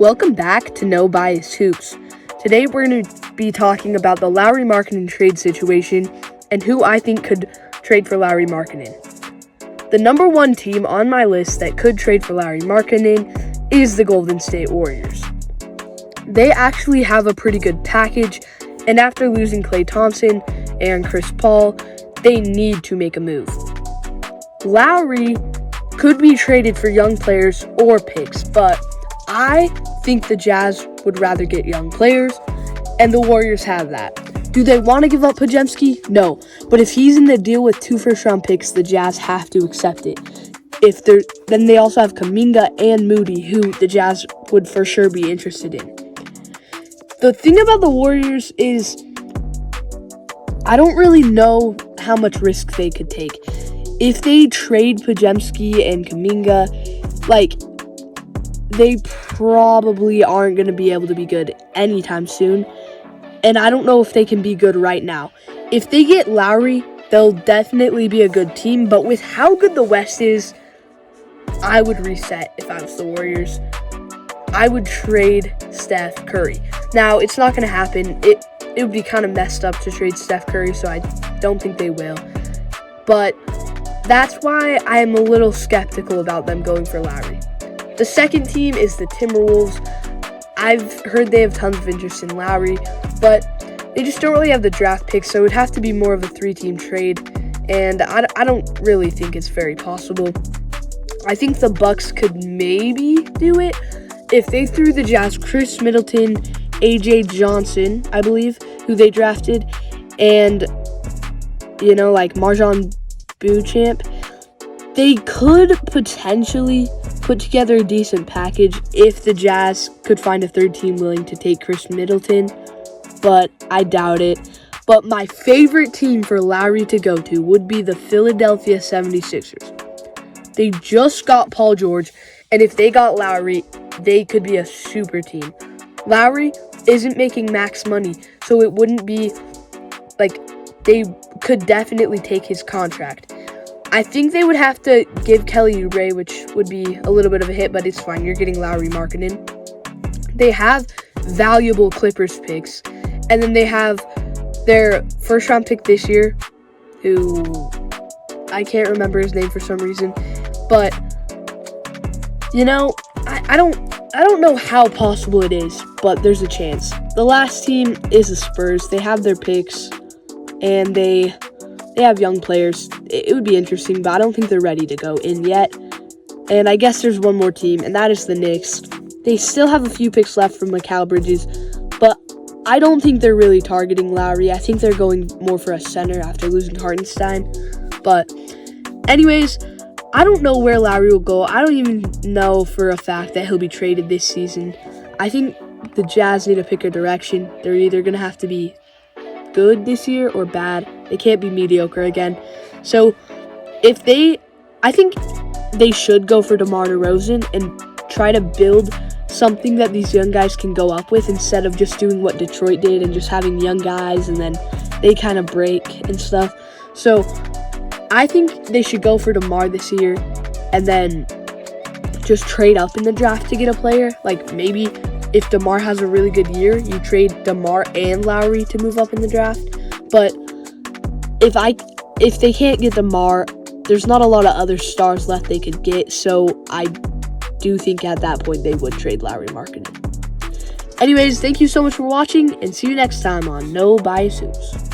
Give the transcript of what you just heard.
Welcome back to No Bias Hoops. Today we're going to be talking about the Lauri Markkanen trade situation and who I think could trade for Lauri Markkanen. The number one team on my list that could trade for Lauri Markkanen is the Golden State Warriors. They actually have a pretty good package, and after losing Klay Thompson and Chris Paul, they need to make a move. Lauri could be traded for young players or picks, but I think the Jazz would rather get young players, and the Warriors have that. Do they want to give up Podziemski? No. But if he's in the deal with 2 first-round picks, the Jazz have to accept it. Then they also have Kuminga and Moody, who the Jazz would for sure be interested in. The thing about the Warriors is I don't really know how much risk they could take. If they trade Podziemski and Kuminga, they probably aren't going to be able to be good anytime soon. And I don't know if they can be good right now. If they get Lauri, they'll definitely be a good team. But with how good the West is, I would reset if I was the Warriors. I would trade Steph Curry. Now, it's not going to happen. It would be kind of messed up to trade Steph Curry, so I don't think they will. But that's why I'm a little skeptical about them going for Lauri. The second team is the Timberwolves. I've heard they have tons of interest in Lauri, but they just don't really have the draft picks, so it would have to be more of a 3-team trade, and I don't really think it's very possible. I think the Bucks could maybe do it if they threw the Jazz Chris Middleton, AJ Johnson, I believe, who they drafted, and, Marjon Beauchamp. They could potentially put together a decent package if the Jazz could find a third team willing to take Chris Middleton, but I doubt it. But my favorite team for Lauri to go to would be the Philadelphia 76ers. They just got Paul George, and if they got Lauri, they could be a super team. Lauri isn't making max money, so it wouldn't be they could definitely take his contract. I think they would have to give Kelly Oubre, which would be a little bit of a hit, but it's fine. You're getting Lauri Markkanen. They have valuable Clippers picks, and then they have their first-round pick this year, who I can't remember his name for some reason, but I don't know how possible it is, but there's a chance. The last team is the Spurs. They have their picks, and they have young players. It would be interesting, but I don't think they're ready to go in yet. And I guess there's one more team, and that is the Knicks. They still have a few picks left from Mikal Bridges, but I don't think they're really targeting Lauri. I think they're going more for a center after losing Hartenstein. But anyways, I don't know where Lauri will go. I don't even know for a fact that he'll be traded this season. I think the Jazz need to pick a direction. They're either going to have to be good this year or bad. They can't be mediocre again. So I think they should go for DeMar DeRozan and try to build something that these young guys can go up with instead of just doing what Detroit did and just having young guys and then they kind of break and stuff. So I think they should go for DeMar this year and then just trade up in the draft to get a player. Maybe if DeMar has a really good year, you trade DeMar and Lauri to move up in the draft. But if they can't get DeMar, there's not a lot of other stars left they could get. So I do think at that point they would trade Lauri Markkanen. Anyways, thank you so much for watching, and see you next time on No Bias Hoops.